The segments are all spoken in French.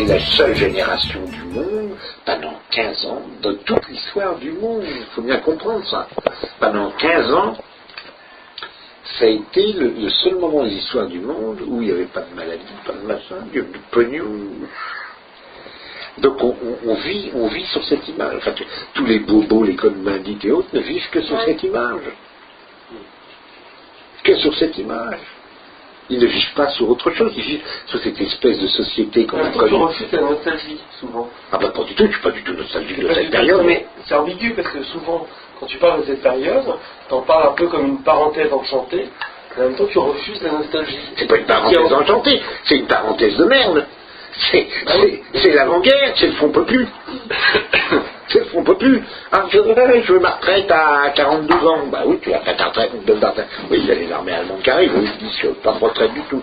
est la seule génération du monde, pendant 15 ans, dans toute l'histoire du monde. Il faut bien comprendre ça. Pendant 15 ans, ça a été le seul moment de l'histoire du monde où il n'y avait pas de maladie, pas de machin, il y avait de pognon. Donc on vit sur cette image. Enfin, tous les bobos, les Cohn-Bendit et autres ne vivent que sur cette image. Que sur cette image. Ils ne vivent pas sur autre chose, ils vivent sur cette espèce de société qu'on a connue. Tu refuses la nostalgie, souvent. Ah ben pas du tout, je ne suis pas du tout nostalgique de cette période. Mais c'est ambigu parce que souvent, quand tu parles de cette période, tu en parles un peu comme une parenthèse enchantée, et en même temps tu refuses la nostalgie. C'est pas une parenthèse enchantée, c'est une parenthèse de merde. C'est l'avant-guerre, c'est le Front Populaire. C'est le Front Populaire. Ah, je veux ma retraite à 42 ans. Bah oui, tu as ta retraite, une bonne retraite. Oui, il y a les armées allemandes qui arrivent, ils disent que pas de retraite du tout.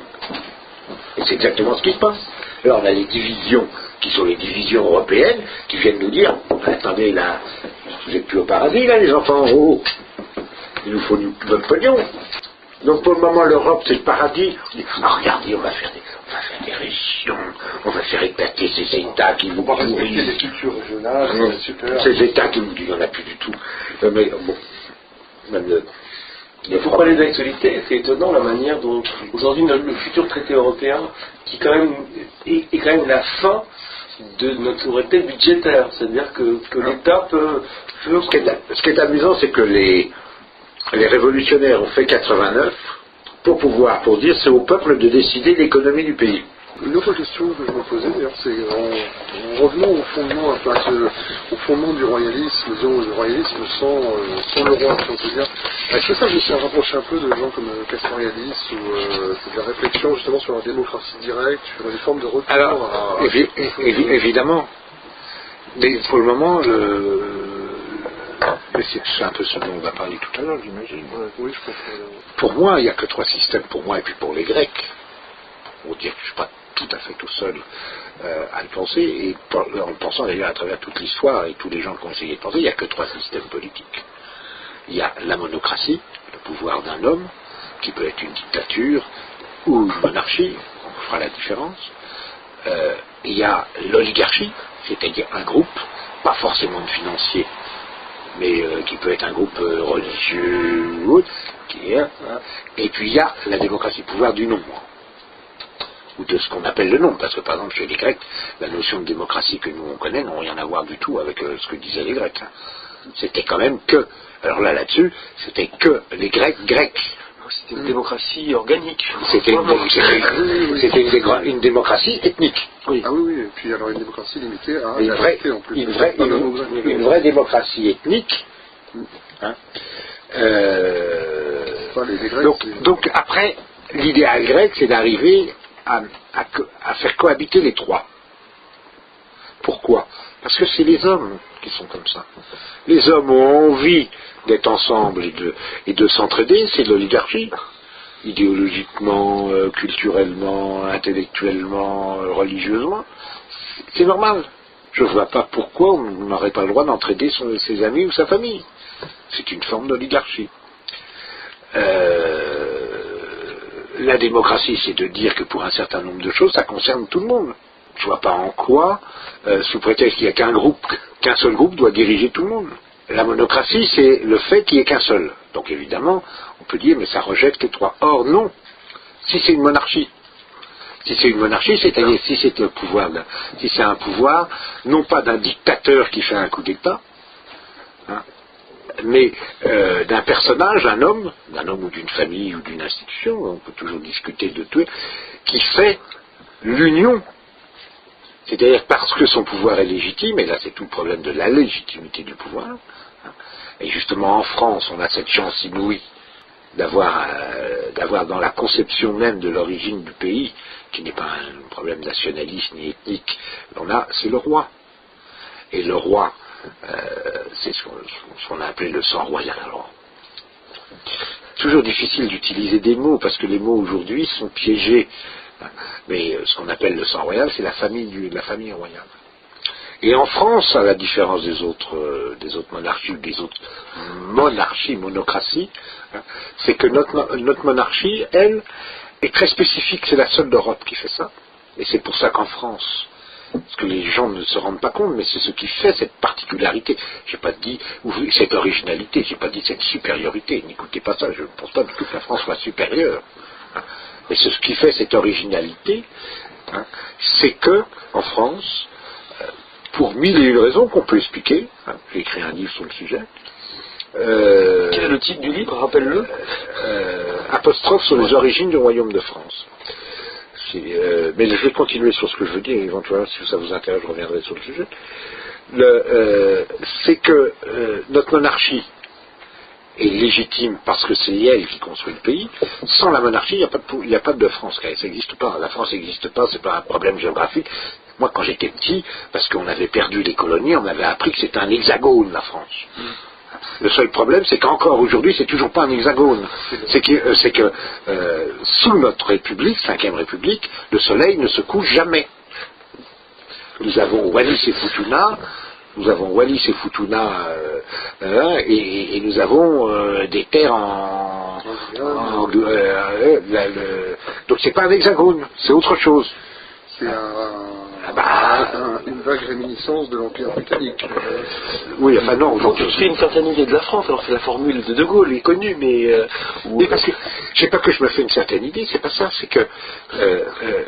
Et c'est exactement ce qui se passe. Alors on a les divisions, qui sont les divisions européennes, qui viennent nous dire, attendez là, vous n'êtes plus au paradis là les enfants, oh, il nous faut notre pognon. Donc pour le moment l'Europe c'est le paradis. Ah regardez, on va faire des régions, on va faire éclater ces États qui vous respecter les cultures régionales, c'est super. Ces États qui nous disent, il n'y en a plus du tout. Mais bon, même il faut parler d'actualité, c'est étonnant la manière dont aujourd'hui le futur traité européen, qui quand même est quand même la fin de notre souveraineté budgétaire, c'est-à-dire que l'État peut... Ce qui est amusant, c'est que les révolutionnaires ont fait 89 pour dire c'est au peuple de décider l'économie du pays. Une autre question que je me posais d'ailleurs, c'est en revenant au fondement, au fondement du royalisme, disons du royalisme sans le roi, si on peut dire. Est-ce que ça vous s'est rapproché un peu de gens comme Castoriadis ou c'est de la réflexion justement sur la démocratie directe, sur une forme de retour à... Évidemment. Mais pour le moment, c'est un peu ce dont on va parler tout à l'heure, j'imagine. Oui, je pense que... Pour moi, il n'y a que trois systèmes, pour moi et puis pour les Grecs. Pour dire que je ne suis pas tout à fait tout seul à le penser, et en le pensant d'ailleurs à travers toute l'histoire et tous les gens qui ont essayé de penser, il n'y a que trois systèmes politiques. Il y a la monocratie, le pouvoir d'un homme, qui peut être une dictature ou une monarchie, on fera la différence. Il y a l'oligarchie, c'est-à-dire un groupe, pas forcément de financiers, mais qui peut être un groupe religieux ou autre, et puis il y a la démocratie, pouvoir du nombre, ou de ce qu'on appelle le nombre, parce que par exemple chez les Grecs, la notion de démocratie que nous on connaît n'a rien à voir du tout avec ce que disaient les Grecs. C'était quand même que, alors là-dessus, c'était que les Grecs. C'était une démocratie organique. C'était une démocratie ethnique. Oui. Ah oui, et puis alors une démocratie limitée à une vraie démocratie ethnique. Hein. Donc après, l'idéal grec, c'est d'arriver à faire cohabiter les trois. Pourquoi ? Parce que c'est les hommes qui sont comme ça. Les hommes ont envie d'être ensemble et de s'entraider, c'est de l'oligarchie. Idéologiquement, culturellement, intellectuellement, religieusement. C'est normal. Je ne vois pas pourquoi on n'aurait pas le droit d'entraider ses amis ou sa famille. C'est une forme d'oligarchie. La démocratie, c'est de dire que pour un certain nombre de choses, ça concerne tout le monde. Je ne vois pas en quoi, sous prétexte qu'il n'y a qu'un seul groupe doit diriger tout le monde. La monocratie, c'est le fait qu'il n'y ait qu'un seul. Donc évidemment, on peut dire, mais ça rejette les trois. Or, non. Si c'est une monarchie, c'est-à-dire si c'est le pouvoir, si c'est un pouvoir, non pas d'un dictateur qui fait un coup d'État, hein, mais d'un personnage, d'un homme ou d'une famille ou d'une institution, on peut toujours discuter de tout, qui fait l'union. C'est-à-dire parce que son pouvoir est légitime, et là c'est tout le problème de la légitimité du pouvoir, hein, et justement en France on a cette chance inouïe d'avoir dans la conception même de l'origine du pays, qui n'est pas un problème nationaliste ni ethnique, c'est le roi. Et le roi, c'est ce qu'on a appelé le sang royal. Alors, toujours difficile d'utiliser des mots, parce que les mots aujourd'hui sont piégés. Mais ce qu'on appelle le sang royal, c'est la famille royale. Et en France, à la différence des autres monarchies ou des autres monocraties, c'est que notre monarchie, elle, est très spécifique. C'est la seule d'Europe qui fait ça. Et c'est pour ça qu'en France, Parce que les gens ne se rendent pas compte, mais c'est ce qui fait cette particularité. J'ai pas dit cette originalité, j'ai pas dit cette supériorité. N'écoutez pas ça, je ne pense pas du tout que la France soit supérieure. Hein. Et c'est ce qui fait cette originalité, hein, c'est que, en France, pour mille et une raisons qu'on peut expliquer, hein, j'ai écrit un livre sur le sujet. Quel est le titre du livre, rappelle-le? Apostrophe sur les origines du royaume de France. Mais je vais continuer sur ce que je veux dire, éventuellement, si ça vous intéresse, je reviendrai sur le sujet. C'est que notre monarchie est légitime parce que c'est elle qui construit le pays. Sans la monarchie, il n'y a pas de France. Ça n'existe pas. La France n'existe pas, c'est pas un problème géographique. Moi, quand j'étais petit, parce qu'on avait perdu les colonies, on avait appris que c'était un hexagone, la France. Le seul problème, c'est qu'encore aujourd'hui, c'est toujours pas un hexagone. C'est que sous notre République, 5e République, le soleil ne se couche jamais. Nous avons Wallis et Futuna, et nous avons des terres donc c'est pas un hexagone, c'est autre chose. C'est une vague réminiscence de l'Empire britannique. Oui, enfin non. Donc tu te fais une certaine idée de la France, alors c'est la formule de De Gaulle, est connue, mais... Oui, parce que, je sais pas que je me fais une certaine idée, c'est pas ça, c'est que...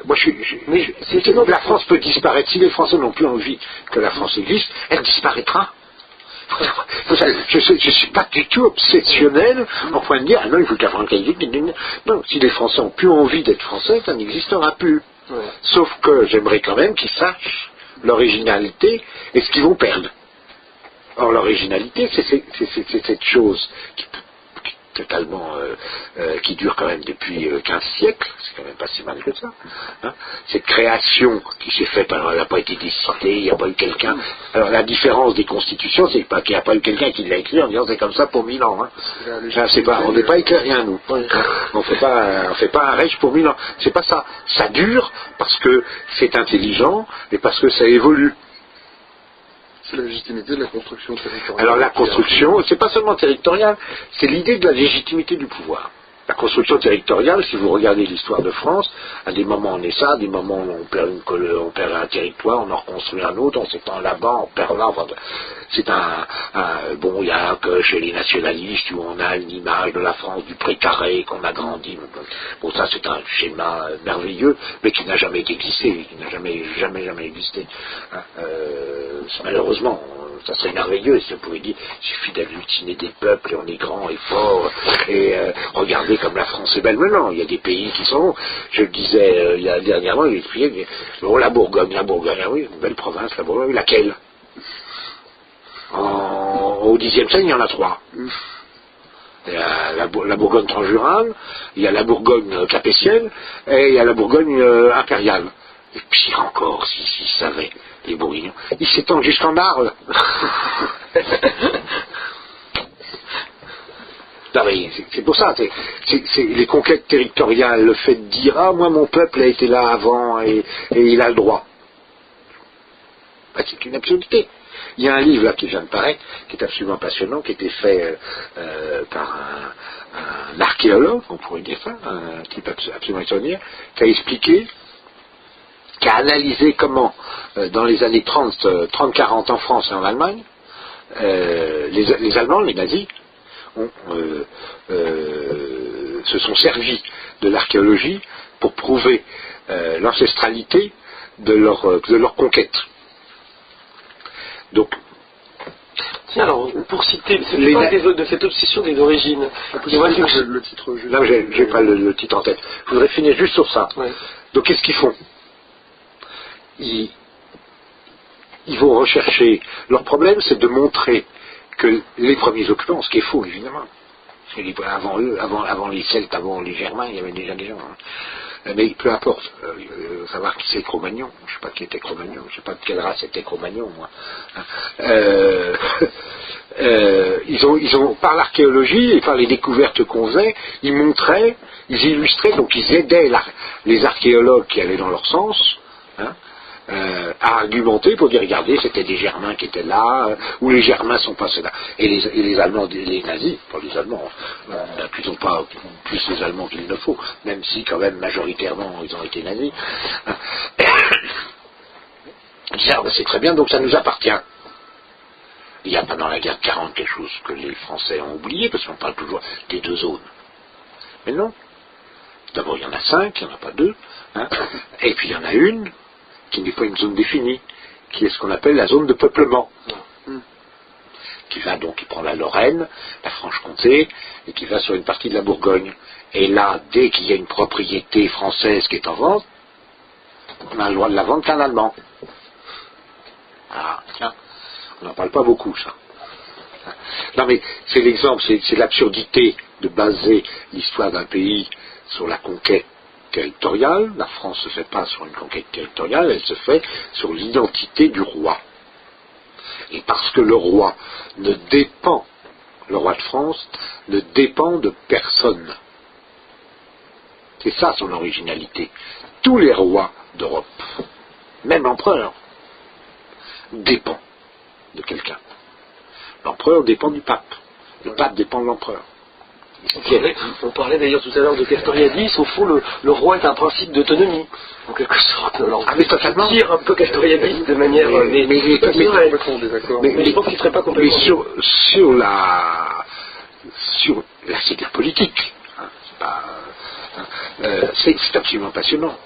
moi, la France peut disparaître. Si les Français n'ont plus envie que la France existe, elle disparaîtra. Je ne suis pas du tout obsessionnel en point de dire, ah non, il faut que la France existe. Non, si les Français n'ont plus envie d'être Français, ça n'existera plus. Ouais. Sauf que j'aimerais quand même qu'ils sachent l'originalité et ce qu'ils vont perdre. Or, l'originalité, c'est cette chose totalement qui dure quand même depuis 15 siècles, c'est quand même pas si mal que ça. Hein. Cette création qui s'est faite, alors elle n'a pas été décidée, il n'y a pas eu quelqu'un. Alors la différence des constitutions, c'est pas qu'il n'y a pas eu quelqu'un qui l'a écrit en disant c'est comme ça pour 1000 ans. Hein. On n'est pas éclairien, nous. On fait pas un règne pour 1000 ans. C'est pas ça. Ça dure parce que c'est intelligent et parce que ça évolue. C'est la légitimité de la construction territoriale. Alors la construction, c'est pas seulement territoriale, c'est l'idée de la légitimité du pouvoir. La construction territoriale, si vous regardez l'histoire de France, à des moments on est ça, à des moments on perd un territoire, on en reconstruit un autre, on s'étend là-bas, on perd là. Enfin, c'est il y a que chez les nationalistes où on a une image de la France du précaré qu'on a grandi. Bon, ça c'est un schéma merveilleux, mais qui n'a jamais existé, qui n'a jamais existé. Malheureusement, ça serait merveilleux, et si on pouvait dire, il suffit d'agglutiner des peuples, et on est grand et fort, et regardez comme la France est belle. Mais non, il y a des pays qui sont, je le disais il y a dernièrement, il expliquait, la Bourgogne, oui, une belle province, la Bourgogne, laquelle au Xe siècle, il y en a 3. Il y a la Bourgogne transjurane, il y a la Bourgogne capétienne, et il y a la Bourgogne impériale. Et pire encore, s'ils savaient, les Bourguignons, ils s'étendent jusqu'en Arles. Non, mais c'est pour ça, c'est les conquêtes territoriales, le fait de dire, ah, moi mon peuple a été là avant et il a le droit. Ben, c'est une absurdité. Il y a un livre là qui vient de paraître, qui est absolument passionnant, qui a été fait par un archéologue, on pourrait dire ça, un type absolument extraordinaire, qui a expliqué, qui a analysé comment, dans les années 30-40 en France et en Allemagne, les Allemands, les nazis, se sont servis de l'archéologie pour prouver l'ancestralité de leur conquête. Donc, tiens, alors, pour citer, de cette obsession des origines. Le titre juste. Là, j'ai pas le titre en tête. Je voudrais finir juste sur ça. Ouais. Donc, qu'est-ce qu'ils font? Ils vont rechercher. Leur problème, c'est de montrer que les premiers occupants, ce qui est faux, évidemment. Parce que avant eux, avant les Celtes, avant les Germains, il y avait déjà des gens. Hein. Mais peu importe, savoir qui c'est Cro-Magnon. Je ne sais pas qui était Cro-Magnon, je ne sais pas de quelle race était Cro-Magnon, moi. Ils ont, par l'archéologie et par les découvertes qu'on faisait, ils montraient, ils illustraient, donc ils aidaient les archéologues qui allaient dans leur sens, hein, à argumenter pour dire, regardez, c'était des Germains qui étaient là, ou les Germains sont passés là. Et les Allemands, les nazis, pas les Allemands, n'accusons pas plus les Allemands qu'il ne faut, même si quand même majoritairement ils ont été nazis. On disait, ah, ben, c'est très bien, donc ça nous appartient. Il y a pendant la guerre de 40 quelque chose que les Français ont oublié, parce qu'on parle toujours des deux zones. Mais non. D'abord, il y en a 5, il n'y en a pas 2. Hein. Et puis, il y en a une qui n'est pas une zone définie, qui est ce qu'on appelle la zone de peuplement. Qui va donc, qui prend la Lorraine, la Franche-Comté, et qui va sur une partie de la Bourgogne. Et là, dès qu'il y a une propriété française qui est en vente, on a le droit de la vendre qu'un Allemand. Ah, tiens, on n'en parle pas beaucoup, ça. Non, mais c'est l'exemple, c'est l'absurdité de baser l'histoire d'un pays sur la conquête territoriale. La France ne se fait pas sur une conquête territoriale, elle se fait sur l'identité du roi. Et parce que le roi de France ne dépend de personne. C'est ça son originalité. Tous les rois d'Europe, même l'empereur, dépend de quelqu'un. L'empereur dépend du pape. Le pape dépend de l'empereur. On parlait d'ailleurs tout à l'heure de Castoriadis. Au fond, le roi est un principe d'autonomie, en quelque sorte. Alors, mais totalement. Dire un peu Castoriadis de manière. Mais je pense qu'il ne serait pas complètement. Mais sur la c'est politique. C'est absolument passionnant.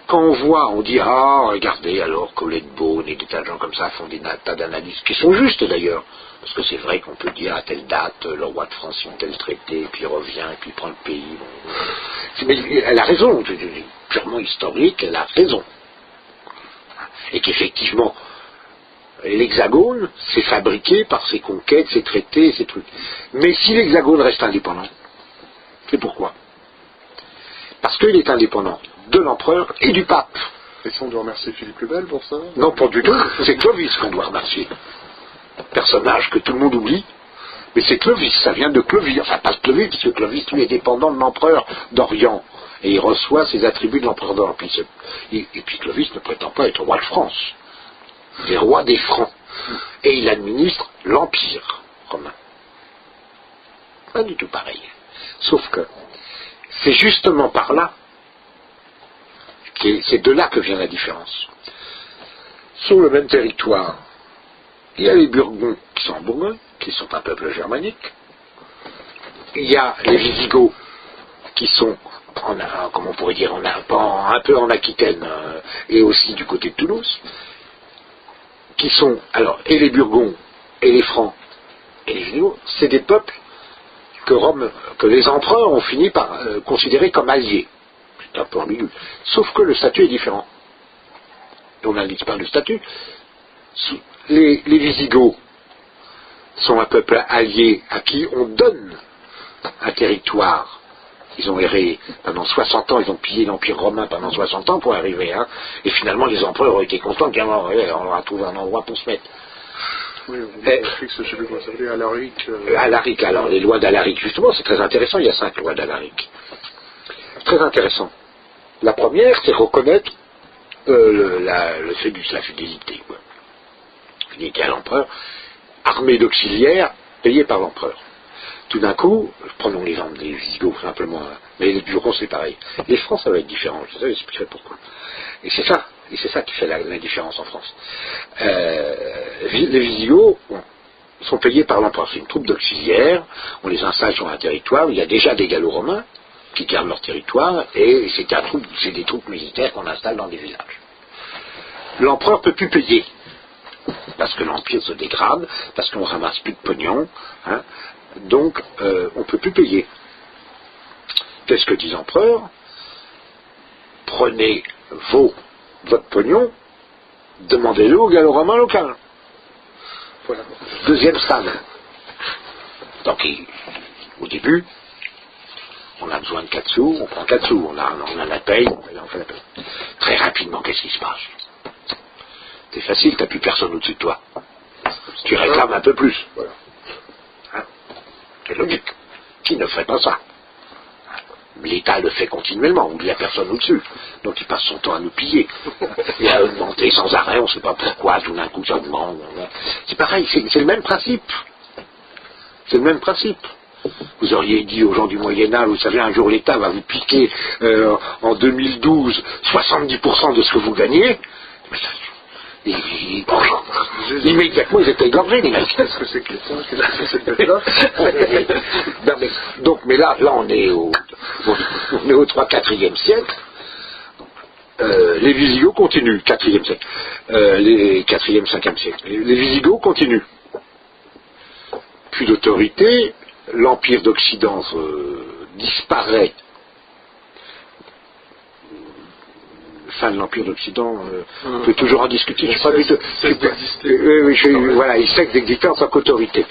Quand on voit, on dit, ah, regardez, alors, Colette Beaune et des tas de gens comme ça font des tas d'analyses, qui sont justes d'ailleurs, parce que c'est vrai qu'on peut dire à telle date, le roi de France signe tel traité, puis il revient, et puis il prend le pays. Bon. Mais elle a raison, purement historique, elle a raison. Et qu'effectivement, l'Hexagone, c'est fabriqué par ses conquêtes, ses traités, ses trucs. Mais si l'Hexagone reste indépendant, c'est pourquoi? Parce qu'il est indépendant de l'empereur et du pape. Et si on doit remercier Philippe le Bel pour ça? Non, pas du tout. C'est Clovis qu'on doit remercier. Personnage que tout le monde oublie. Mais c'est Clovis, ça vient de Clovis. Enfin, pas de Clovis, puisque Clovis, lui, est dépendant de l'empereur d'Orient. Et il reçoit ses attributs de l'empereur d'Orient. Et puis Clovis ne prétend pas être roi de France. Il est roi des Francs. Et il administre l'Empire romain. Pas du tout pareil. Sauf que c'est justement par là, c'est de là que vient la différence. Sur le même territoire, il y a les Burgonds qui sont en Bourgogne, qui sont un peuple germanique. Il y a les Visigoths qui sont, comme on pourrait dire, un peu en Aquitaine et aussi du côté de Toulouse, qui sont, alors, et les Burgonds, et les Francs, et les Visigoths, c'est des peuples que les empereurs ont fini par considérer comme alliés. C'est un peu ambigu. Sauf que le statut est différent. Et on n'indique pas le statut. Les Visigoths sont un peuple allié à qui on donne un territoire. Ils ont erré pendant 60 ans, ils ont pillé l'Empire romain pendant 60 ans pour arriver. Hein, et finalement, les empereurs ont été contents qu'on leur a trouvé un endroit pour se mettre. Oui, je sais plus comment ça s'appelait, Alaric. Alaric, alors les lois d'Alaric, justement, c'est très intéressant, il y a 5 lois d'Alaric. Très intéressant. La première, c'est reconnaître le fédus, la fidélité. Quoi. Fidélité à l'empereur, armée d'auxiliaires, payée par l'empereur. Tout d'un coup, prenons l'exemple des Visigoths simplement, mais les Burgonds c'est pareil. Les Francs ça va être différent, je vous expliquerai pourquoi. Et c'est ça qui fait la différence en France. Les Visigoths sont payés par l'empereur, c'est une troupe d'auxiliaires, on les installe sur un territoire, il y a déjà des Gallo-Romains qui gardent leur territoire, et c'est des troupes militaires qu'on installe dans des villages. L'empereur ne peut plus payer, parce que l'empire se dégrade, parce qu'on ramasse plus de pognon, hein, donc on ne peut plus payer. Qu'est-ce que dit l'empereur? Prenez votre pognon, demandez-le au gallo-romain local. Voilà. Deuxième stade. Donc au début, on a besoin de 4 sous, on prend 4 sous, on a la paye, on fait la paye. Très rapidement, qu'est-ce qui se passe? C'est facile, t'as plus personne au-dessus de toi. Tu réclames un peu plus. Voilà. Hein? C'est logique. Qui ne ferait pas ça? L'État le fait continuellement, il n'y a personne au-dessus. Donc il passe son temps à nous piller. Et à augmenter sans arrêt, on ne sait pas pourquoi, tout d'un coup ça augmente. C'est pareil, c'est le même principe. C'est le même principe. Vous auriez dit aux gens du Moyen-Âge, vous savez, un jour l'État va vous piquer en 2012 70% de ce que vous gagnez. Mais Immédiatement, ils étaient égorgés, les mecs. Qu'est-ce que c'est que ça? Qu'est-ce que c'est que cette bête-là? mais là, on est au 3-4e siècle. Les Visigoths continuent, 4e siècle. Les 4e, 5e siècle. Les Visigoths continuent. Plus d'autorité, l'Empire d'Occident disparaît. Fin de l'Empire d'Occident, on peut toujours en discuter. Je sais pas du tout. Voilà, il cesse d'exister en tant qu'autorité.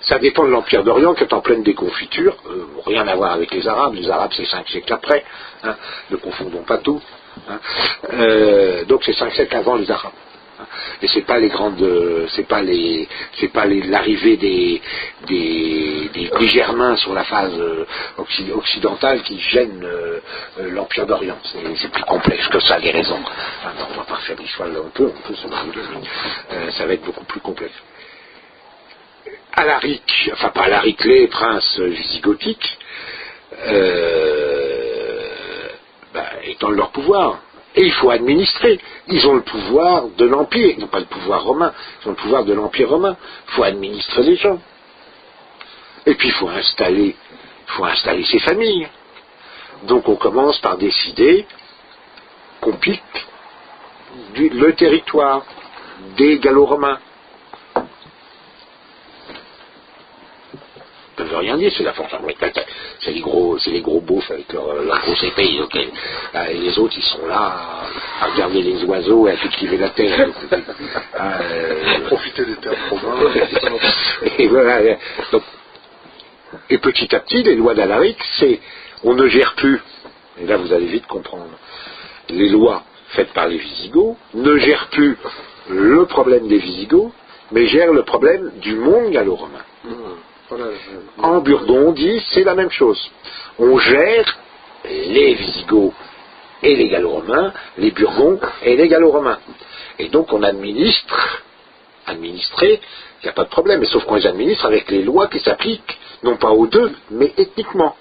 Ça dépend de l'Empire d'Orient qui est en pleine déconfiture. Rien à voir avec les Arabes. Les Arabes, c'est 5 siècles après. Hein, ne confondons pas tout. Hein. Donc c'est 5 siècles avant les Arabes. Et c'est pas les grandes, c'est pas l'arrivée des Germains sur la phase occidentale qui gêne l'Empire d'Orient. C'est plus complexe que ça, les raisons. Enfin, on va pas faire l'histoire là, on peut se marier, mais ça va être beaucoup plus complexe. Alaric, enfin pas Alaric, les princes visigothiques, étant de leur pouvoir. Et il faut administrer. Ils ont le pouvoir de l'Empire, ils n'ont pas le pouvoir romain, ils ont le pouvoir de l'Empire romain. Il faut administrer les gens. Et puis il faut installer ses familles. Donc on commence par décider qu'on pique le territoire des Gallo-Romains. Ça ne veut rien dire, c'est la force. C'est les gros beaufs avec leur grosse épée. Okay. Et les autres, ils sont là à regarder les oiseaux et à cultiver la terre. Profiter des terres provinces. Et voilà. Donc, et petit à petit, les lois d'Alaric, on ne gère plus. Et là, vous allez vite comprendre. Les lois faites par les Visigoths ne gèrent plus le problème des Visigoths, mais gèrent le problème du monde gallo-romain. En Burgondie, c'est la même chose. On gère les Visigoths et les Gallo-Romains, les Burgondes et les Gallo-Romains. Et donc on administrer, il n'y a pas de problème, mais sauf qu'on les administre avec les lois qui s'appliquent, non pas aux deux, mais ethniquement.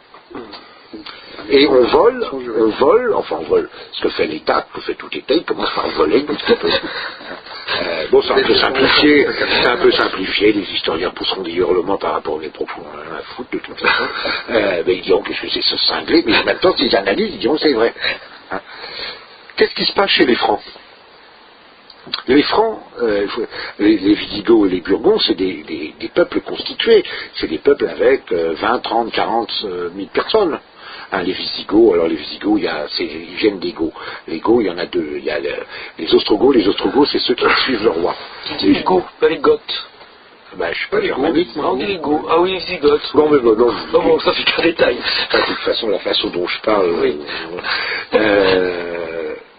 Et on vole, ce que fait l'État, que fait tout l'État, il commence par voler un petit peu. Bon, c'est un peu simplifié, les historiens pousseront des hurlements par rapport aux propos à foutre de toute façon. Mais ils diront qu'est-ce que c'est ce cinglé, mais maintenant s'ils analysent, ils diront c'est vrai. Hein. Qu'est-ce qui se passe chez les Francs? Les Francs, les Visigoths et les Burgondes, c'est des peuples constitués, c'est des peuples avec 20, 30, 40 000 personnes. Hein, les Visigoths, ils viennent des Goths. Les Goths, il y en a deux. Il y a les Ostrogoths. Les Ostrogoths, c'est ceux qui suivent le roi. Les Goths, pas les Goths. Je suis pas germanique, moi. On dit les Goths. Ah oui, les Visigoths. Non, mais non. Bon, ça fait qu'un détail. De toute façon, la façon dont je parle, oui.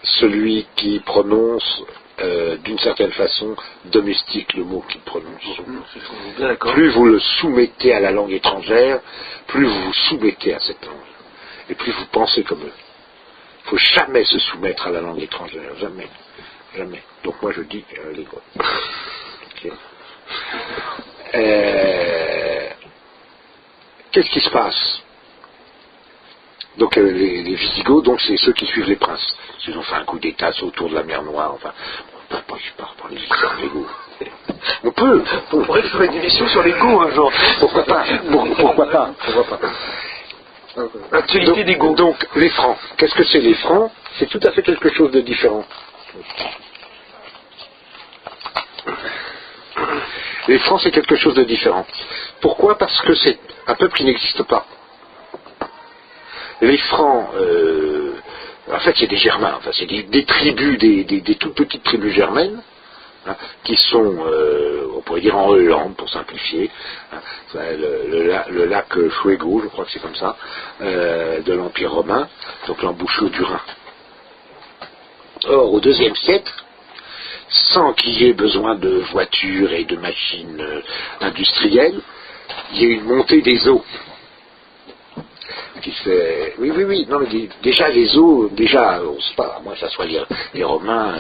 Celui qui prononce d'une certaine façon domestique le mot qu'il prononce. Plus vous le soumettez à la langue étrangère, plus vous vous soumettez à cette langue. Et plus vous pensez comme eux. Il ne faut jamais se soumettre à la langue étrangère. Jamais. Jamais. Donc moi je dis les Goths. Okay. Qu'est-ce qui se passe? Donc les Visigoths, donc c'est ceux qui suivent les princes. Ils ont fait un coup d'état autour de la mer Noire. Enfin, on ne peut pas parler de l'histoire des Goths. On pourrait faire une émission sur les Goths un jour. Pourquoi pas? L'actualité des Goths. Donc, les Francs. Qu'est-ce que c'est les Francs? C'est tout à fait quelque chose de différent. Les Francs, c'est quelque chose de différent. Pourquoi? Parce que c'est un peuple qui n'existe pas. Les Francs, en fait, c'est des Germains. Enfin, c'est des tribus, des toutes petites tribus germaines, hein, qui sont, on pourrait dire en Hollande, pour simplifier, hein, le lac Fuego, je crois que c'est comme ça, de l'Empire romain, donc l'embouchure du Rhin. Or, au IIe siècle, sans qu'il y ait besoin de voitures et de machines industrielles, il y a eu une montée des eaux. Qui fait... Oui, non, mais déjà les eaux, on sait pas, à moins que ça soit les Romains...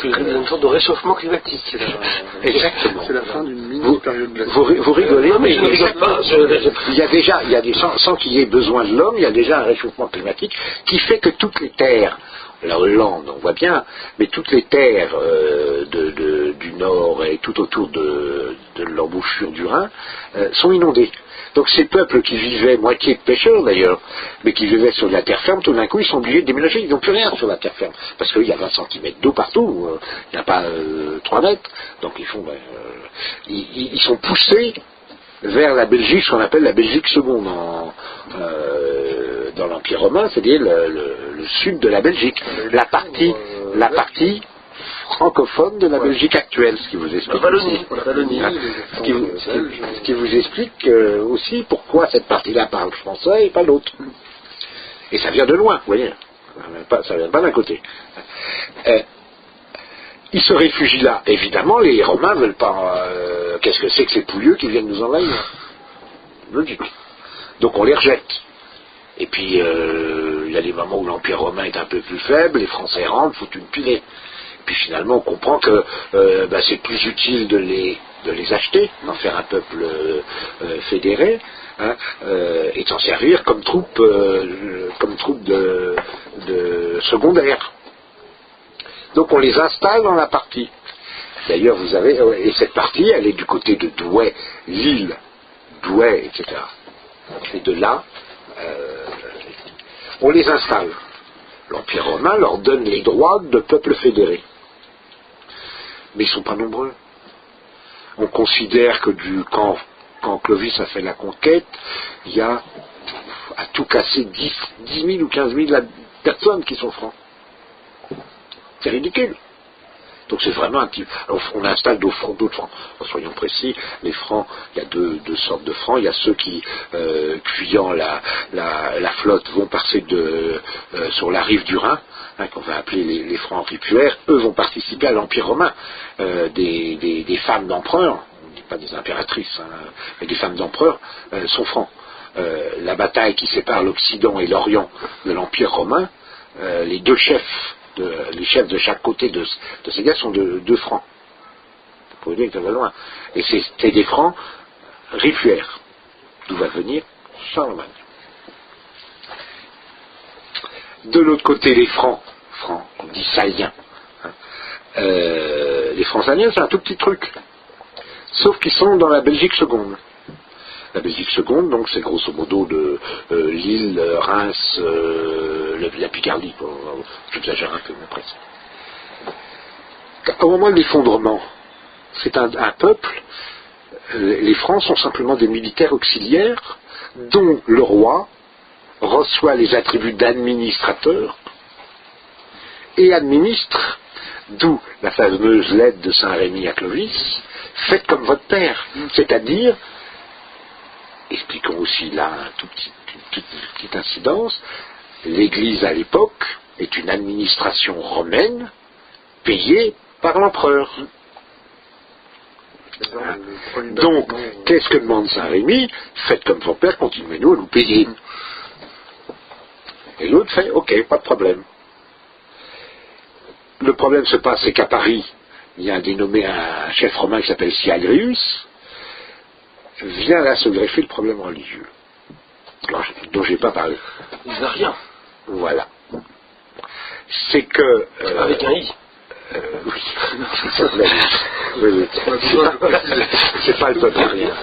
C'est une sorte de réchauffement climatique. Exactement. C'est la fin d'une mini-période glaciaire. Vous rigolez, non, mais je ne rigole pas. Sans qu'il y ait besoin de l'homme, il y a déjà un réchauffement climatique qui fait que toutes les terres la Hollande, on voit bien, mais toutes les terres du nord et tout autour de l'embouchure du Rhin sont inondées. Donc ces peuples qui vivaient, moitié de pêcheurs d'ailleurs, mais qui vivaient sur de la terre ferme, tout d'un coup ils sont obligés de déménager, ils n'ont plus rien sur la terre ferme, parce qu'il y a 20 cm d'eau partout, il n'y a pas 3 mètres, donc ils sont poussés vers la Belgique, ce qu'on appelle la Belgique seconde dans l'Empire romain, c'est-à-dire le sud de la Belgique, la partie francophone de la Belgique actuelle, ce qui vous explique ce qui vous explique aussi pourquoi cette partie-là parle français et pas l'autre. Et ça vient de loin, vous voyez, ça vient pas d'un côté. Ils se réfugient là. Évidemment, les Romains veulent pas. Qu'est-ce que c'est que ces pouilleux qui viennent nous envahir? Logique. Donc on les rejette. Et puis il y a des moments où l'Empire romain est un peu plus faible, les Français rentrent, foutent une pilée. Puis finalement, on comprend que c'est plus utile de les acheter, d'en faire un peuple fédéré, et de s'en servir comme troupe de secondaire. Donc on les installe dans la partie. D'ailleurs, vous avez, et cette partie, elle est du côté de Douai, Lille, Douai, etc. Et de là, on les installe. L'Empire romain leur donne les droits de peuple fédéré. Mais ils ne sont pas nombreux. On considère que quand Clovis a fait la conquête, il y a à tout casser 10 000 ou 15 000 personnes qui sont francs. C'est ridicule. Donc c'est vraiment un type. On installe d'autres francs. Soyons précis, les francs, il y a deux sortes de francs. Il y a ceux qui, fuyant la flotte, vont passer sur la rive du Rhin, qu'on va appeler les francs ripuaires. Eux vont participer à l'Empire romain. Des femmes d'empereurs, pas des impératrices, mais des femmes d'empereurs, sont francs. La bataille qui sépare l'Occident et l'Orient de l'Empire romain, les deux chefs, les chefs de chaque côté de ces gars sont de 2 francs. Vous pouvez dire que ça va loin. Et c'est des francs ripuaires, d'où va venir Charlemagne. De l'autre côté, les francs, on dit saliens. Les francs saliens, c'est un tout petit truc. Sauf qu'ils sont dans la Belgique seconde. La Belgique seconde, donc c'est grosso modo de Lille, Reims, la Picardie, j'exagère un peu, mais presque. Au moment de l'effondrement, c'est un peuple, les Francs sont simplement des militaires auxiliaires dont le roi reçoit les attributs d'administrateur et administre, d'où la fameuse lettre de Saint-Rémy à Clovis, faites comme votre père, c'est-à-dire, expliquons aussi là une toute petite incidence, l'Église à l'époque est une administration romaine payée par l'empereur. Donc, qu'est-ce que demande Saint-Rémy? Faites comme vos pères, continuez-nous à nous payer. Et l'autre fait, ok, pas de problème. Le problème se passe, c'est qu'à Paris, il y a dénommé un chef romain qui s'appelle Siagrius, vient là se greffer le problème religieux, dont je n'ai pas parlé. Il n'a rien. Voilà. C'est que... avec un I. Oui. C'est pas le peuple rien.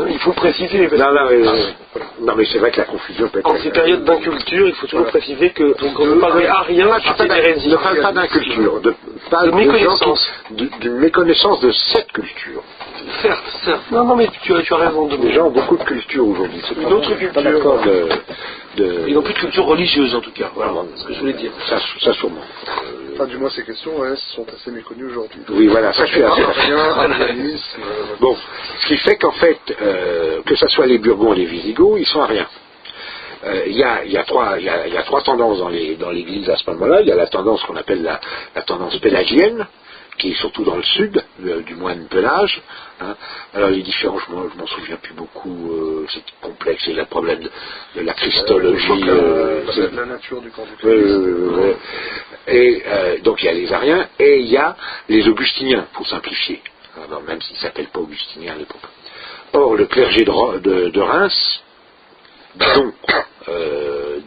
Il faut préciser. Non, mais c'est vrai que la confusion peut être... En ces périodes d'inculture, il faut toujours préciser que quand vous parlez arien, c'est une hérésie. Ne parle pas d'inculture, de méconnaissance. D'une méconnaissance de cette culture. Certes. Non, mais tu as raison. Les gens ont beaucoup de culture aujourd'hui. C'est une autre culture. Pas d'accord Ils n'ont plus de culture religieuse, en tout cas. Voilà ce que je voulais dire. Ça sûrement. Enfin, du moins, ces questions sont assez méconnues aujourd'hui. Oui, voilà, ça je suis assez organisme. Bon, ce qui fait qu'en fait, que ce soit les Burgonds et les Visigoths, ils sont à rien. Il y a trois tendances dans l'Église à ce moment-là. Il y a la tendance qu'on appelle la tendance pélagienne, qui est surtout dans le sud, du moine Pelage. Alors les différents, je m'en souviens plus beaucoup, c'est complexe, il y a le problème de la christologie. La nature du corps du Christ. Et donc il y a les Ariens, et il y a les Augustiniens, pour simplifier. Alors, même s'ils ne s'appellent pas Augustiniens à l'époque. Or, le clergé de Reims, dont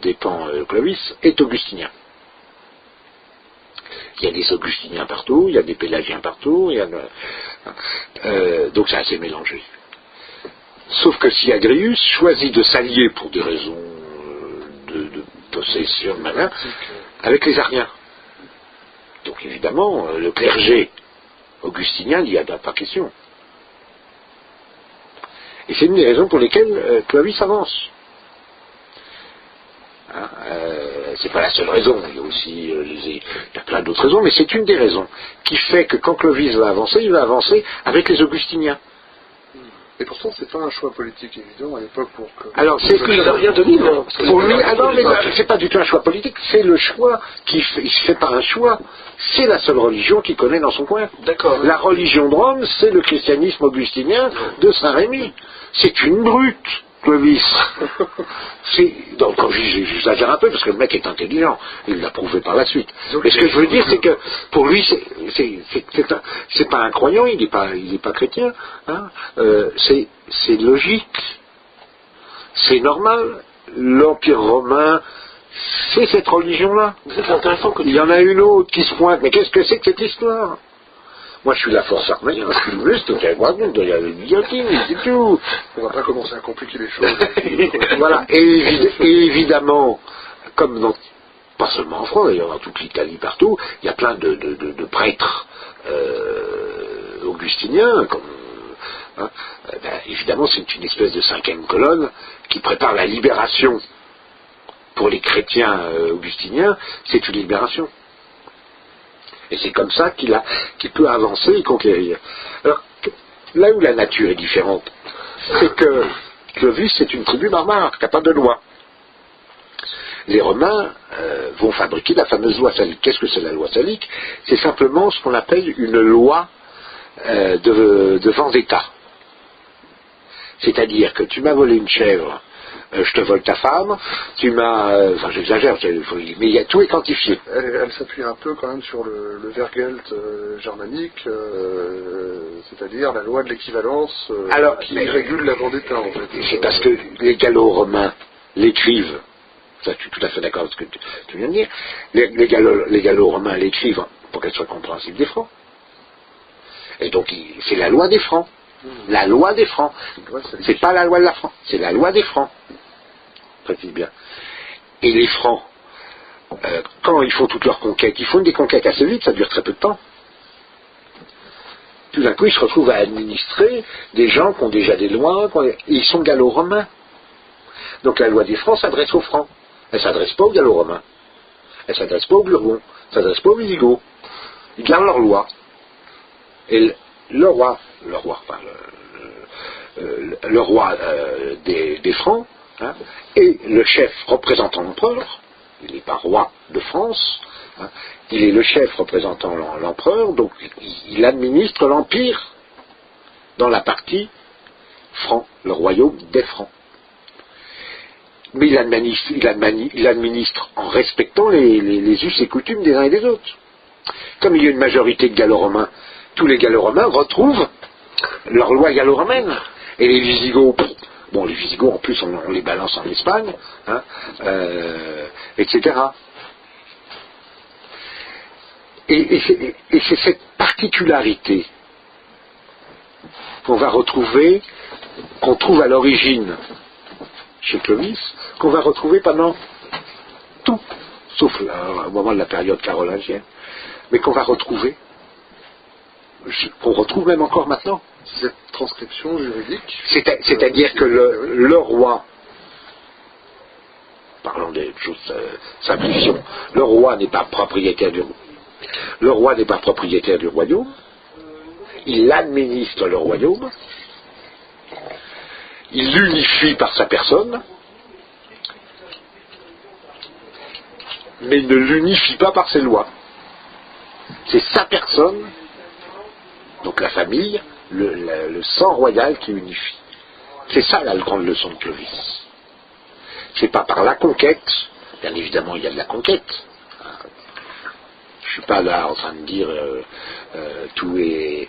dépend Clovis, est augustinien. Il y a des augustiniens partout, il y a des pélagiens partout, donc c'est assez mélangé. Sauf que si Agrius choisit de s'allier pour des raisons de possession, avec les Ariens. Donc évidemment, le clergé augustinien n'y a pas question. Et c'est une des raisons pour lesquelles Clovis avance. C'est pas la seule raison, il y a aussi il y a plein d'autres raisons, mais c'est une des raisons qui fait que quand Clovis va avancer, il va avancer avec les augustiniens. Et pourtant, c'est pas un choix politique évident à l'époque pour que... Alors, c'est que il n'a rien donné, non. Pour lui, non, mais c'est pas du tout un choix politique, c'est le choix il se fait par un choix. C'est la seule religion qu'il connaît dans son coin. D'accord. La religion de Rome, c'est le christianisme augustinien de Saint-Rémy. C'est une brute, Clovis. Donc, j'exagère un peu, parce que le mec est intelligent. Il l'a prouvé par la suite. Mais ce que je veux dire, c'est que, pour lui, c'est pas un croyant, il n'est pas chrétien. Hein. C'est logique. C'est normal. L'Empire romain, c'est cette religion-là. C'est intéressant que il y en a une autre qui se pointe. Mais qu'est-ce que c'est que cette histoire? Moi, je suis la force armée, hein, ce qu'il veut, c'est qu'il y a la guillotine, c'est tout. On va pas commencer à compliquer les choses. Voilà, et évidemment, comme dans, pas seulement en France, d'ailleurs dans toute l'Italie, partout, il y a plein de prêtres augustiniens, comme, évidemment, c'est une espèce de cinquième colonne qui prépare la libération. Pour les chrétiens augustiniens, c'est une libération. Et c'est comme ça qu'il peut avancer et conquérir. Alors, là où la nature est différente, c'est que Clovis, c'est une tribu barbare, qui n'a pas de loi. Les Romains vont fabriquer la fameuse loi salique. Qu'est-ce que c'est la loi salique? C'est simplement ce qu'on appelle une loi de vendetta. C'est-à-dire que tu m'as volé une chèvre, je te vole ta femme, tu m'as... enfin j'exagère, mais tout est quantifié. Elle s'appuie un peu quand même sur le Vergelt germanique, c'est-à-dire la loi de l'équivalence qui régule la vendetta en fait. C'est parce que les Gallo-Romains l'écrivent, ça je suis tout à fait d'accord avec ce que tu viens de dire, les Gallo-Romains l'écrivent pour qu'elle soit compréhensible des Francs. Et donc c'est la loi des Francs. La loi des Francs. C'est pas la loi de la France, c'est la loi des Francs. Précise bien. Et les Francs, quand ils font toutes leurs conquêtes, ils font des conquêtes assez vite, ça dure très peu de temps. Tout d'un coup, ils se retrouvent à administrer des gens qui ont déjà des lois, et ils sont gallo-romains. Donc la loi des Francs s'adresse aux Francs. Elle ne s'adresse pas aux gallo-romains. Elle ne s'adresse pas aux Burgonds. Elle ne s'adresse pas aux Visigoths. Ils gardent leur loi. Et le roi des Francs, hein, et le chef représentant l'empereur, il n'est pas roi de France, hein, il est le chef représentant l'empereur, donc il administre l'empire dans la partie franc, le royaume des Francs. Mais il administre en respectant les us et coutumes des uns et des autres. Comme il y a une majorité de gallo-romains, tous les gallo-romains retrouvent leur loi gallo-romaine. Et les Visigoths, bon, les Visigoths en plus on les balance en Espagne, hein, etc. Et c'est cette particularité qu'on va retrouver, qu'on trouve à l'origine chez Clovis, qu'on va retrouver pendant tout, sauf au moment de la période carolingienne, mais qu'on va retrouver, qu'on retrouve même encore maintenant. Cette transcription juridique. C'est-à-dire que le roi, parlons des choses simplifions, le roi n'est pas propriétaire du royaume, il administre le royaume, il l'unifie par sa personne, mais il ne l'unifie pas par ses lois. C'est sa personne, donc la famille, le sang royal qui unifie. C'est ça la grande leçon de Clovis. C'est pas par la conquête, bien évidemment il y a de la conquête. Je suis pas là en train de dire tout est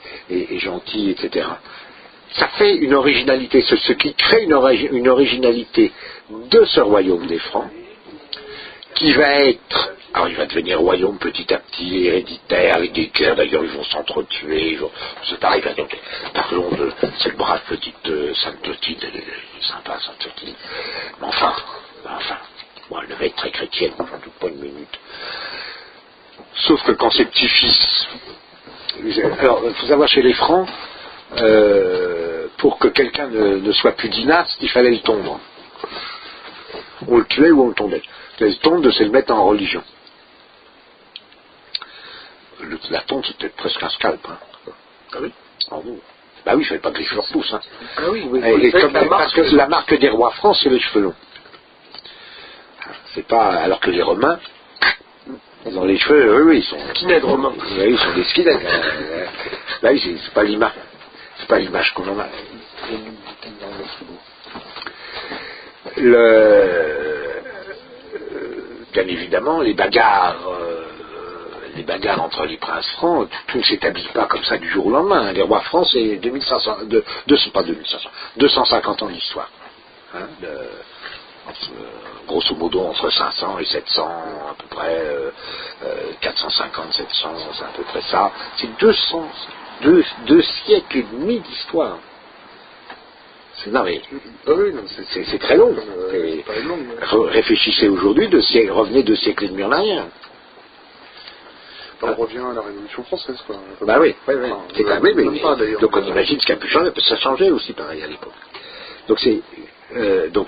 gentil, etc. Ça fait une originalité, ce qui crée une originalité de ce royaume des Francs, qui va être Alors il va devenir royaume petit à petit, héréditaire, avec des guerres, d'ailleurs ils vont s'entretuer, c'est pareil, donc, parlons de cette brave petite Sainte Clotilde, elle est sympa Sainte Clotilde, mais enfin, bon, elle devait être très chrétienne, j'en doute pas une minute. Sauf que quand ses petits-fils, alors il faut savoir chez les Francs, pour que quelqu'un ne soit plus dynaste, il fallait le tondre. On le tuait ou on le tondait. Le tondre, c'est le mettre en religion. La tonte, c'était presque un scalp. Hein. Ah oui. Bah oui, il ne fallait pas que les cheveux repoussent. Hein. Ah oui, oui. Parce que la marque des rois francs, c'est les cheveux longs. C'est pas. Alors que les Romains, ils ont les cheveux, oui, ils sont. Skinhead romains. Oui, ils sont des skinheads. Là, oui, c'est pas l'image. C'est pas l'image qu'on en a. Bien évidemment, les bagarres entre les princes francs, tout ne s'établit pas comme ça du jour au lendemain. Les rois francs, c'est 250 ans d'histoire. Hein, grosso modo, entre 500 et 700, à peu près, 450, 700, c'est à peu près ça. C'est 2 siècles et demi d'histoire. Non mais, c'est très long. Réfléchissez aujourd'hui, revenez 2 siècles et demi en arrière. On revient à la Révolution française, quoi. Bah oui, mais donc on imagine ce qui a pu changer, parce que ça changeait aussi pareil à l'époque. Donc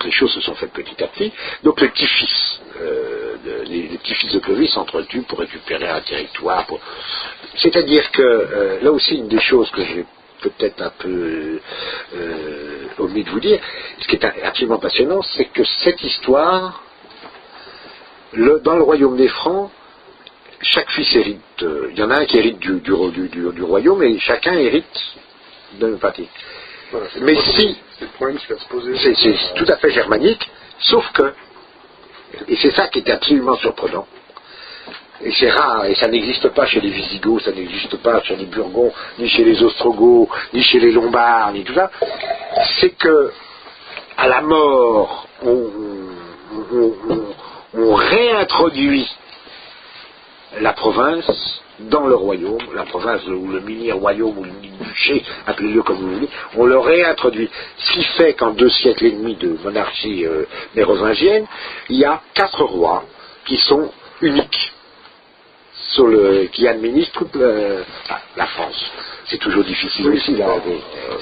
les choses se sont faites petit à petit. Donc les petits-fils, les petits-fils de Clovis s'entretuent pour récupérer un territoire. C'est-à-dire que là aussi une des choses que j'ai peut-être un peu omis de vous dire, ce qui est absolument passionnant, c'est que cette histoire, dans le royaume des Francs, chaque fils hérite, il y en a un qui hérite du royaume et chacun hérite d'une partie. Voilà, mais si, c'est le problème qui va se poser. C'est tout à fait germanique, sauf que, et c'est ça qui est absolument surprenant, et c'est rare, et ça n'existe pas chez les Visigoths, ça n'existe pas chez les Burgonds, ni chez les Ostrogoths, ni chez les Lombards, ni tout ça, c'est que, à la mort, on réintroduit la province dans le royaume, la province ou le mini-royaume ou le mini-duché, appelez-le comme vous voulez, on le réintroduit. Ce qui fait qu'en 2 siècles et demi de monarchie mérovingienne, il y a 4 rois qui sont uniques, qui administrent toute la France. C'est toujours difficile aussi, là,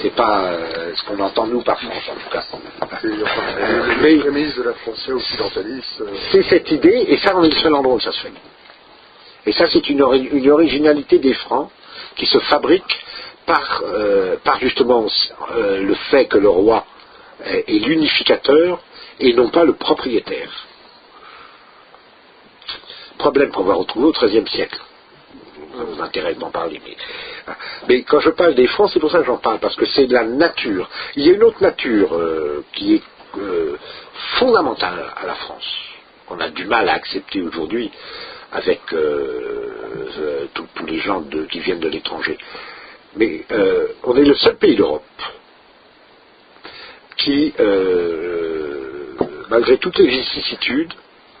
c'est pas ce qu'on entend nous par France en tout cas. Les prémices de la France occidentaliste. C'est cette idée, et ça on est le seul endroit où ça se fait. Et ça, c'est une originalité des Francs qui se fabrique par justement le fait que le roi est l'unificateur et non pas le propriétaire. Problème qu'on va retrouver au XIIIe siècle. Ça vous intéresse d'en parler. Mais quand je parle des Francs, c'est pour ça que j'en parle, parce que c'est de la nature. Il y a une autre nature qui est fondamentale à la France, qu'on a du mal à accepter aujourd'hui, avec tous les gens qui viennent de l'étranger. Mais on est le seul pays d'Europe qui, malgré toutes les vicissitudes,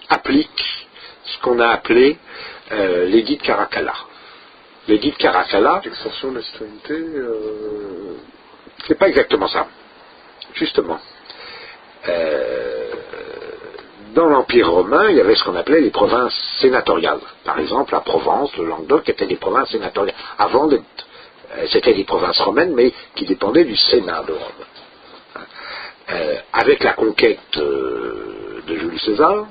applique ce qu'on a appelé l'édit de Caracalla. L'édit de Caracalla... L'extension de la citoyenneté... C'est pas exactement ça. Justement. Dans l'Empire romain, il y avait ce qu'on appelait les provinces sénatoriales. Par exemple, la Provence, le Languedoc étaient des provinces sénatoriales. Avant, c'était des provinces romaines, mais qui dépendaient du Sénat de Rome. Avec la conquête de Jules César,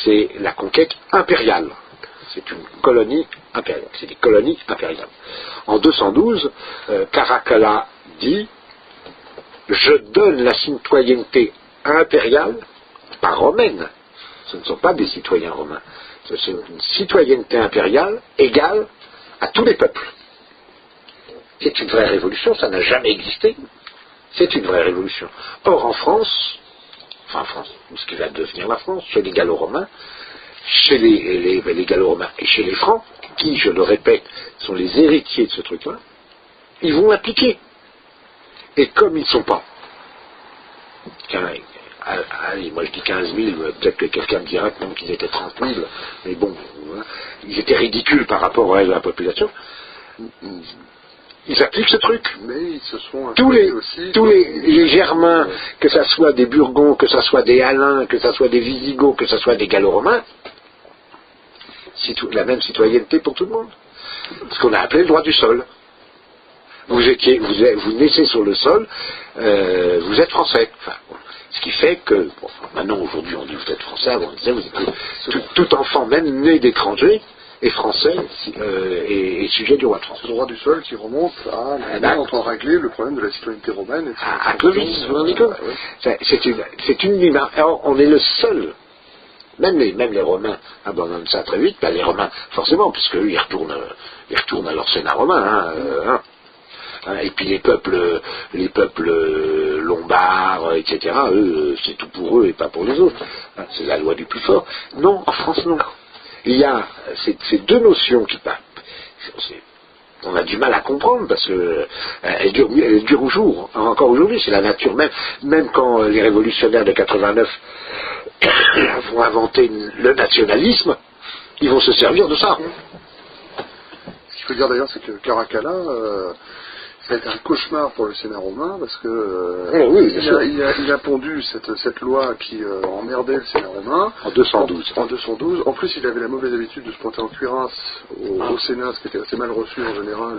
c'est la conquête impériale. C'est une colonie impériale. C'est des colonies impériales. En 212, Caracalla dit « Je donne la citoyenneté impériale, pas romaine, ce ne sont pas des citoyens romains, c'est une citoyenneté impériale égale à tous les peuples. » C'est une vraie révolution, ça n'a jamais existé. C'est une vraie révolution. Or en France, ou ce qui va devenir la France, chez les Gallo-Romains, chez les Gallo-Romains et chez les Francs, qui, je le répète, sont les héritiers de ce truc-là, ils vont l'appliquer. Et comme ils ne sont pas allez, moi je dis 15 000, peut-être que quelqu'un me dira que non, qu'ils étaient 30 000, mais bon, voilà. Ils étaient ridicules par rapport au reste de la population. Ils appliquent ce truc. Mais ils se sont Tous aussi, les Germains, que ça soit des Burgonds, que ça soit des Alains, que ça soit des Visigoths, que ça soit des Gallo-Romains, la même citoyenneté pour tout le monde. Ce qu'on a appelé le droit du sol. Vous naissez sur le sol, vous êtes français. Enfin, ce qui fait que, bon, maintenant aujourd'hui on dit vous êtes français, avant on disait vous êtes tout enfant, même né d'étranger, est français et sujet du roi de France. C'est le droit du sol qui remonte à la manière dont on a réglé le problème de la citoyenneté romaine. Et à Clovis, vous vous rendez compte ? C'est une limite. Alors on est le seul. Même les Romains abandonnent ça très vite. Ben, les Romains, forcément, puisque eux, ils retournent à leur Sénat romain. Et puis les peuples lombards, etc., eux, c'est tout pour eux et pas pour les autres. C'est la loi du plus fort. Non, en France, non. Il y a ces deux notions qui partent. On a du mal à comprendre parce que elles durent au jour. Encore aujourd'hui, c'est la nature même. Même quand les révolutionnaires de 89 vont inventer le nationalisme, ils vont se servir de ça. Ce qu'il faut dire d'ailleurs, c'est que Caracalla, ça a été un cauchemar pour le Sénat romain parce que il a pondu cette loi qui emmerdait le Sénat romain en 212. En 212. En plus, il avait la mauvaise habitude de se pointer en cuirasse au Sénat, ce qui était assez mal reçu en général,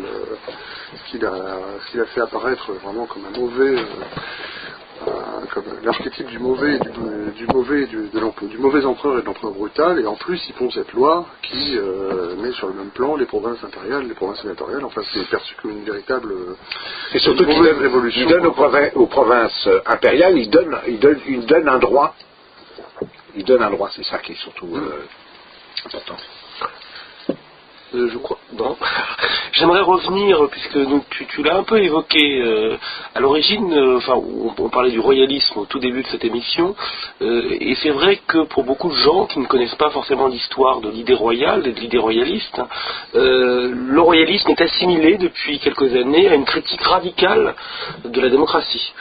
ce qu'il a fait apparaître vraiment comme un mauvais. Comme l'archétype du mauvais empereur et de l'empereur brutal, et en plus il pond cette loi qui met sur le même plan les provinces impériales, les provinces sénatoriales, enfin c'est perçu comme une véritable et surtout qu'il donne aux provinces impériales, il donne un droit, c'est ça qui est surtout important. Je crois. Bon. J'aimerais revenir, puisque donc, tu l'as un peu évoqué à l'origine, on parlait du royalisme au tout début de cette émission, et c'est vrai que pour beaucoup de gens qui ne connaissent pas forcément l'histoire de l'idée royale et de l'idée royaliste, le royalisme est assimilé depuis quelques années à une critique radicale de la démocratie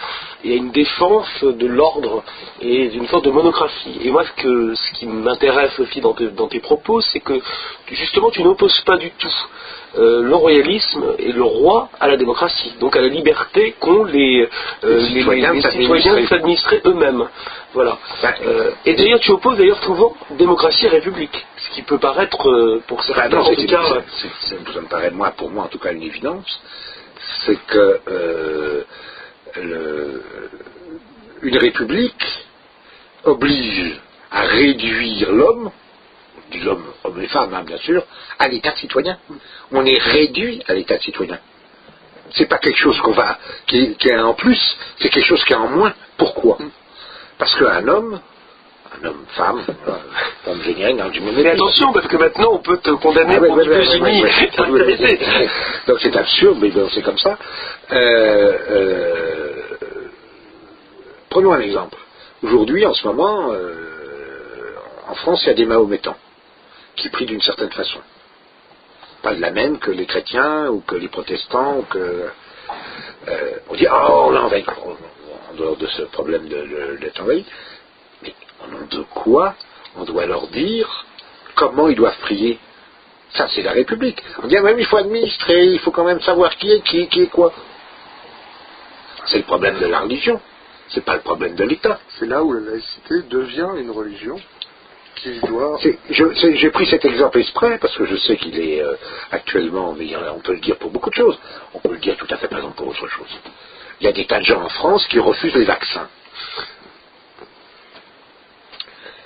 et à une défense de l'ordre et d'une sorte de monocratie. Et moi, ce qui m'intéresse aussi dans tes propos, c'est que justement tu n'opposes pas du tout le royalisme et le roi à la démocratie, donc à la liberté qu'ont les citoyens de s'administrer eux-mêmes. Voilà. Et d'ailleurs, tu opposes souvent démocratie et république, ce qui peut paraître pour certains, en tout cas, ça me paraît pour moi en tout cas une évidence, c'est que une république oblige à réduire l'homme et femme, bien sûr, à l'état de citoyen. On est réduit à l'état de citoyen. C'est pas quelque chose qui est en plus, c'est quelque chose qui est en moins. Pourquoi ? Parce qu'un homme, femme générique, mais attention, parce que maintenant on peut te condamner pour misogynie. Donc c'est absurde, mais bon, c'est comme ça. Prenons un exemple. Aujourd'hui, en ce moment, en France, il y a des mahométans qui prient d'une certaine façon. Pas de la même que les chrétiens ou que les protestants ou que on dit oh là on va être en dehors de ce problème d'être envahi. Mais au nom de quoi on doit leur dire comment ils doivent prier? Ça c'est la République. On dit même il faut administrer, il faut quand même savoir qui est quoi. C'est le problème de la religion, c'est pas le problème de l'État. C'est là où la laïcité devient une religion. J'ai pris cet exemple exprès parce que je sais qu'il est actuellement, mais on peut le dire pour beaucoup de choses. On peut le dire tout à fait par exemple pour autre chose. Il y a des tas de gens en France qui refusent les vaccins.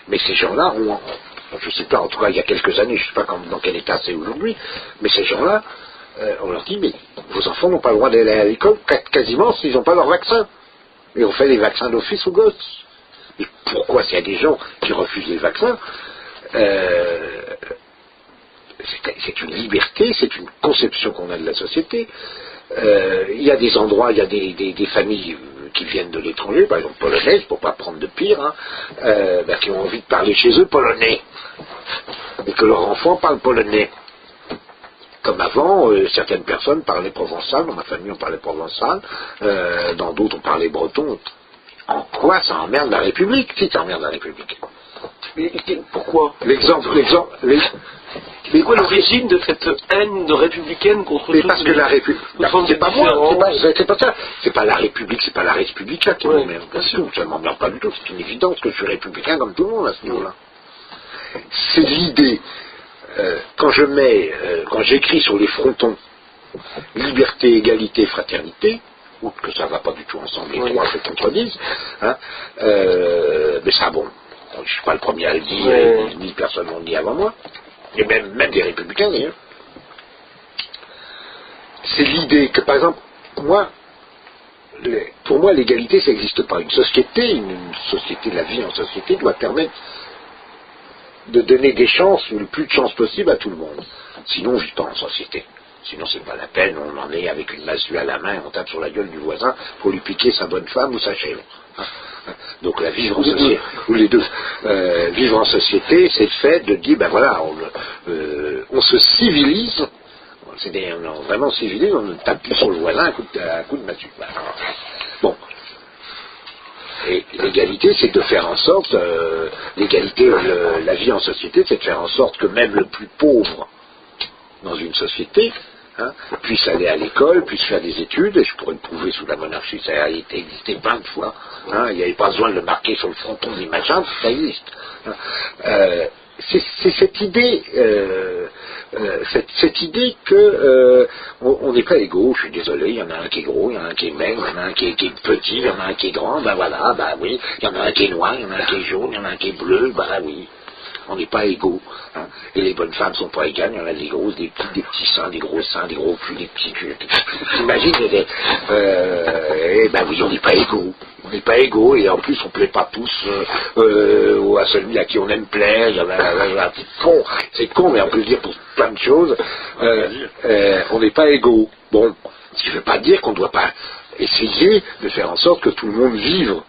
Mais ces gens-là je ne sais pas, en tout cas il y a quelques années, je ne sais pas dans quel état c'est aujourd'hui, mais ces gens-là, on leur dit mais vos enfants n'ont pas le droit d'aller à l'école quasiment s'ils n'ont pas leur vaccin. Et on fait les vaccins d'office aux gosses. Et pourquoi s'il y a des gens qui refusent les vaccins, c'est une liberté, c'est une conception qu'on a de la société. Il y a des endroits, il y a des familles qui viennent de l'étranger, par exemple polonaises, pour pas prendre de pire, qui ont envie de parler chez eux polonais, et que leurs enfants parlent polonais. Comme avant, certaines personnes parlaient provençal, dans ma famille on parlait provençal, dans d'autres on parlait breton. En quoi ça emmerde la République? Si ça emmerde la République. Mais pourquoi? L'exemple. C'est quoi l'origine de cette haine républicaine contre Mais parce que la République. C'est pas moi, c'est pas ça. C'est pas la République, c'est pas la République qui m'emmerde. Bien sûr, ça ne m'emmerde pas du tout. C'est une évidence que je suis républicain comme tout le monde à ce niveau-là. C'est l'idée. Quand j'écris sur les frontons liberté, égalité, fraternité, outre que ça ne va pas du tout ensemble, les trois se contredisent, hein, mais ça, bon, je ne suis pas le premier à le dire, ni personne ne l'a dit avant moi, et même des républicains d'ailleurs. C'est l'idée que, par exemple, pour moi, l'égalité, ça n'existe pas. Une société, la vie en société doit permettre de donner des chances, ou le plus de chances possible à tout le monde. Sinon, on ne vit pas en société. Sinon, c'est pas la peine, on en est avec une massue à la main, on tape sur la gueule du voisin pour lui piquer sa bonne femme ou sa chèvre. Donc, vivre en société, ou les deux, vivre en société, c'est le fait de dire, ben voilà, on se civilise, on est vraiment civilisé, on ne tape plus sur le voisin à coup de massue. Bon. Et l'égalité, c'est de faire en sorte, l'égalité, la vie en société, c'est de faire en sorte que même le plus pauvre dans une société, puisse aller à l'école, puisse faire des études, et je pourrais le prouver sous la monarchie, ça a existé plein de fois, il n'y avait pas besoin de le marquer sur le fronton des machins, ça existe. C'est cette idée, cette idée que on n'est pas égaux, je suis désolé, il y en a un qui est gros, il y en a un qui est maigre, il y en a un qui est petit, il y en a un qui est grand, ben voilà, ben oui, il y en a un qui est noir, il y en a un qui est jaune, il y en a un qui est bleu, ben oui. On n'est pas égaux. Et les bonnes femmes ne sont pas égales. Il y en a des grosses, des petits seins, des gros culs, des petits culs. T'imagines, ben oui, on n'est pas égaux. On n'est pas égaux, et en plus, on ne plaît pas tous à celui à qui on aime plaire. C'est con, mais on peut le dire pour plein de choses. On n'est pas égaux. Bon, ce qui ne veut pas dire qu'on ne doit pas essayer de faire en sorte que tout le monde vive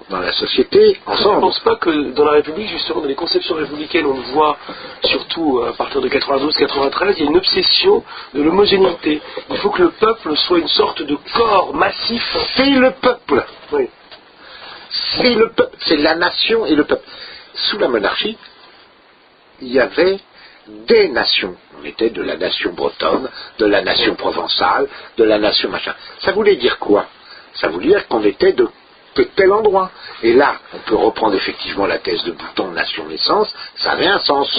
dans la société, ensemble. Je ne pense pas que dans la République, justement, dans les conceptions républicaines, on le voit surtout à partir de 92-93, il y a une obsession de l'homogénéité. Il faut que le peuple soit une sorte de corps massif. C'est le peuple. Oui. C'est le peuple. C'est la nation et le peuple. Sous la monarchie, il y avait des nations. On était de la nation bretonne, de la nation provençale, de la nation machin. Ça voulait dire quoi? Ça voulait dire qu'on était de tel endroit. Et là, on peut reprendre effectivement la thèse de Bouton, nation-naissance, ça avait un sens.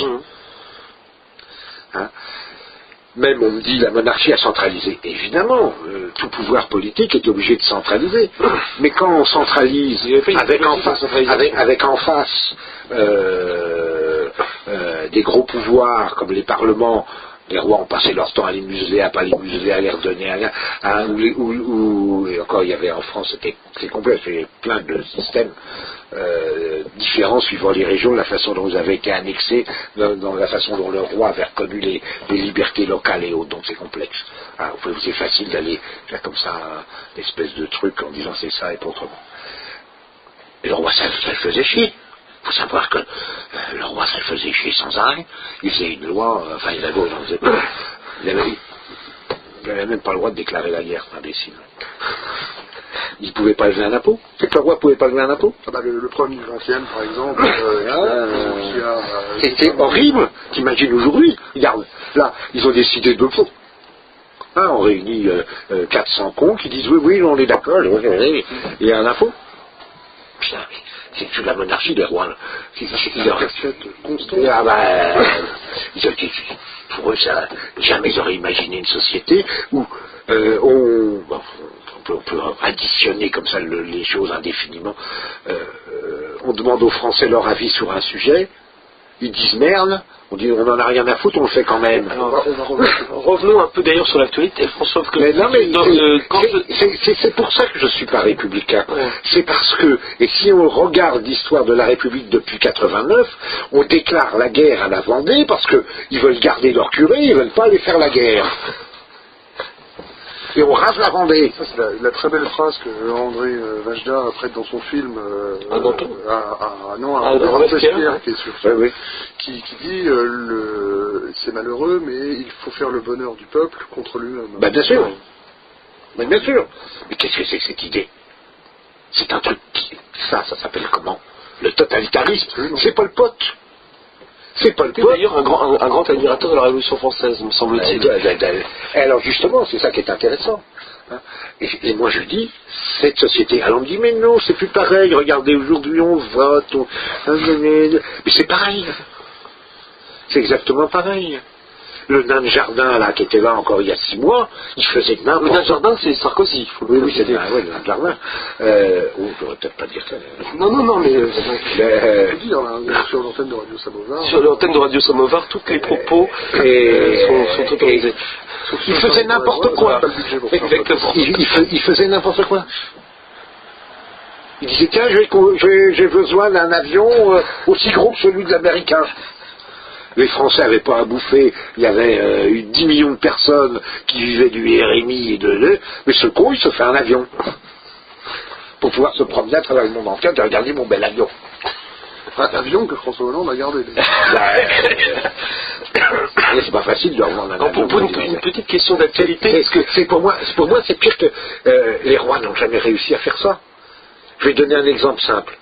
Même on me dit la monarchie a centralisé. Évidemment, tout pouvoir politique est obligé de centraliser. Mais quand on centralise avec en face des gros pouvoirs comme les parlements, les rois ont passé leur temps à les museler, à pas les museler, à les redonner, et encore il y avait en France, c'est complexe, il y avait plein de systèmes différents suivant les régions, la façon dont vous avez été annexés, dans la façon dont le roi avait reconnu les libertés locales et autres, donc c'est complexe. C'est facile d'aller faire comme ça une espèce de truc en disant c'est ça et pas autrement. Et le roi, ça le faisait chier. Il faut savoir que le roi, ça le faisait chier sans arrêt. Il faisait une loi, il n'avait même pas le droit de déclarer la guerre, imbécile. Il ne pouvait pas lever un impôt. C'est que le roi ne pouvait pas lever un impôt. Le problème du 20e, par exemple, c'était horrible. T'imagines aujourd'hui, regarde, là, ils ont décidé de faux. On réunit 400 cons qui disent oui, on est d'accord, il y a un impôt. Putain, c'est sous la monarchie des rois. Pour eux, jamais ils auraient imaginé une société où on peut additionner comme ça les choses indéfiniment. On demande aux Français leur avis sur un sujet, ils disent merde, on dit on n'en a rien à foutre, on le fait quand même. Alors, revenons un peu d'ailleurs sur l'actualité, François. C'est pour ça que je ne suis pas républicain. Ouais. C'est parce que, et si on regarde l'histoire de la République depuis 89, on déclare la guerre à la Vendée parce qu'ils veulent garder leur curé, ils ne veulent pas aller faire la guerre. Et on rase la Vendée. Ça, c'est la très belle phrase que André Vajda prête dans son film à Robespierre, qui est sur qui dit c'est malheureux, mais il faut faire le bonheur du peuple contre lui-même. Bien sûr. Bien sûr. Mais qu'est-ce que c'est que cette idée? C'est un truc ça s'appelle comment? Le totalitarisme. C'est Pol Pot. C'est Pol Pot. D'ailleurs un grand admirateur de la Révolution française, me semble-t-il. Alors justement, c'est ça qui est intéressant. Et moi je dis, cette société, alors on me dit, mais non, c'est plus pareil, regardez, aujourd'hui on vote, mais c'est pareil. C'est exactement pareil. Le nain de jardin, là, qui était là encore il y a 6 mois, il faisait de n'importe quoi. Le nain de jardin, c'est Sarkozy. Oui, c'est le nain de jardin. Je devrais peut-être pas dire ça. Non, mais... Je peux dire, là, sur l'antenne de Radio Samovar. Sur l'antenne de Radio Samovar, tous les propos sont autorisés. Il faisait n'importe quoi. Exactement. Il faisait n'importe quoi. Il disait, tiens, j'ai besoin d'un avion aussi gros que celui de l'américain. Les Français n'avaient pas à bouffer, il y avait eu 10 millions de personnes qui vivaient du RMI mais ce con, il se fait un avion. Pour pouvoir se promener à travers le monde entier, de regarder mon bel avion. Un avion que François Hollande a gardé. C'est pas facile de revendre un avion. Pour une petite question d'actualité. Pour moi, c'est pire que les rois n'ont jamais réussi à faire ça. Je vais donner un exemple simple.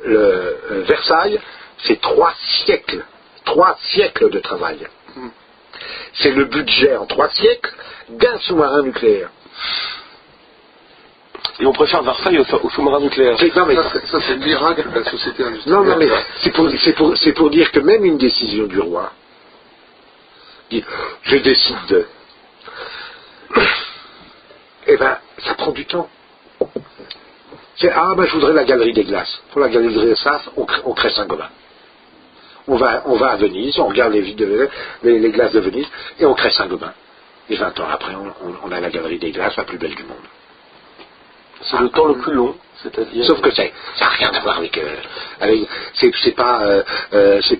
Versailles, c'est 3 siècles. 3 siècles de travail. C'est le budget en 3 siècles d'un sous-marin nucléaire. Et on préfère Versailles au sous-marin nucléaire. Ça, c'est le miracle de la société industrielle. Non, mais c'est pour dire que même une décision du roi, dit, je décide de... Eh ben, ça prend du temps. Je voudrais la galerie des glaces. Pour la galerie des glaces, on crée Saint-Gobain. On va à Venise, on regarde les glaces de Venise, et on crée Saint-Gobain. Et 20 ans après, on a la galerie des glaces la plus belle du monde. C'est le temps le plus long, c'est-à-dire... Sauf que ça n'a rien à voir avec c'est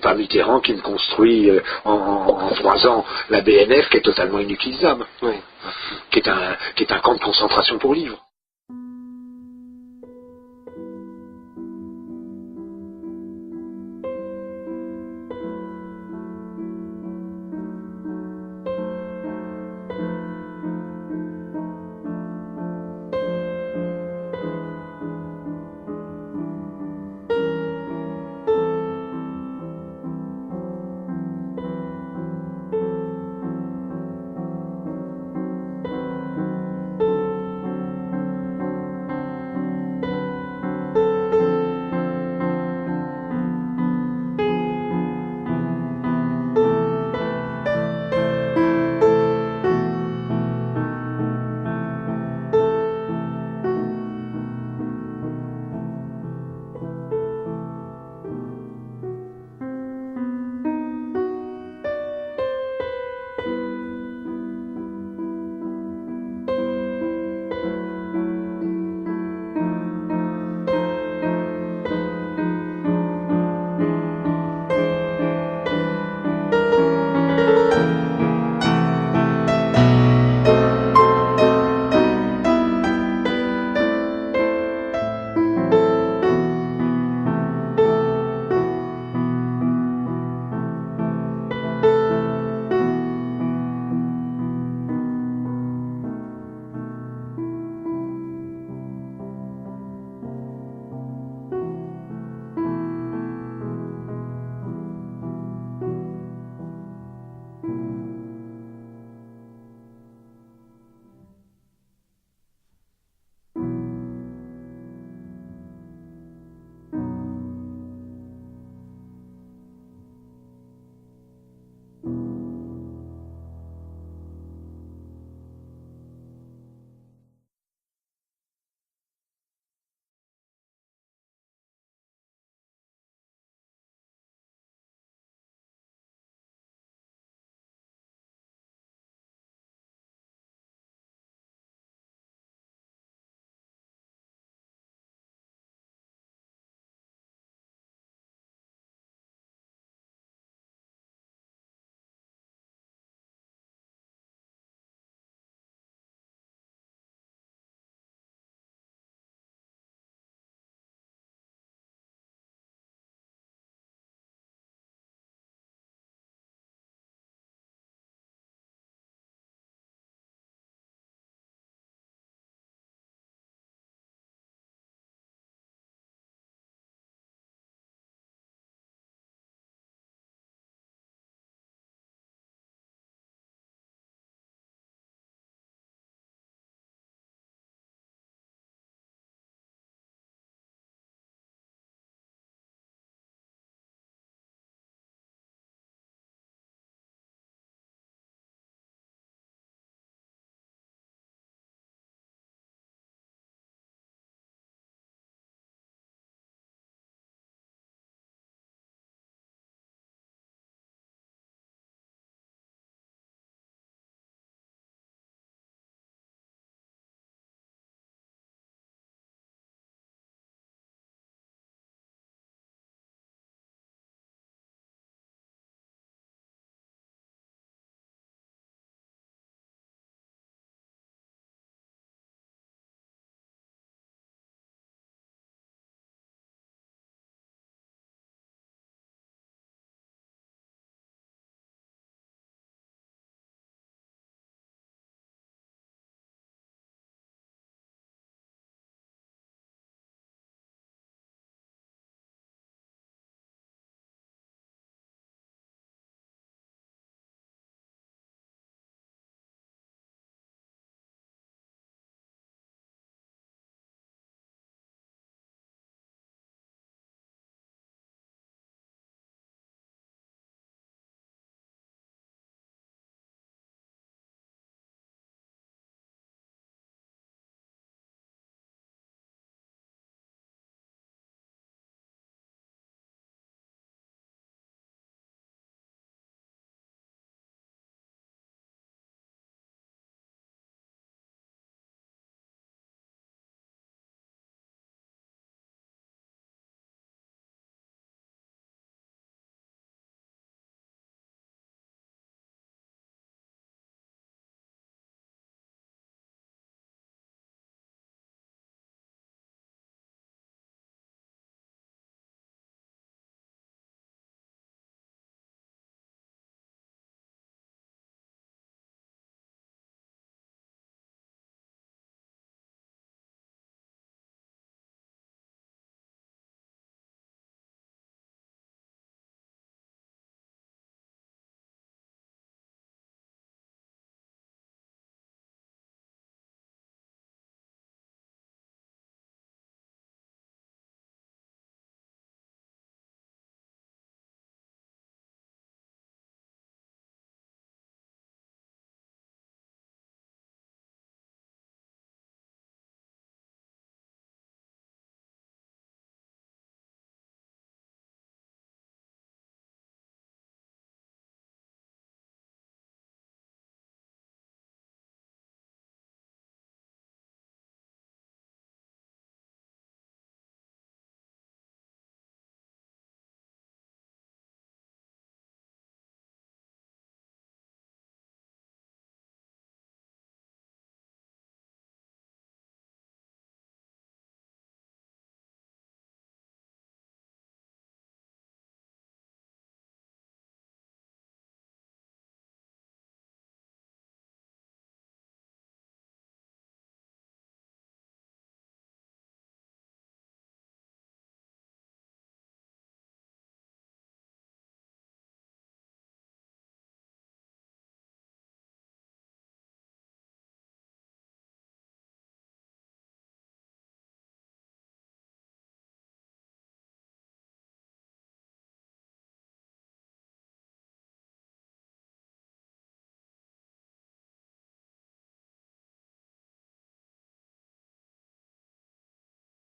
pas Mitterrand qui me construit en 3 ans la BNF qui est totalement inutilisable, oui. qui est un camp de concentration pour livres.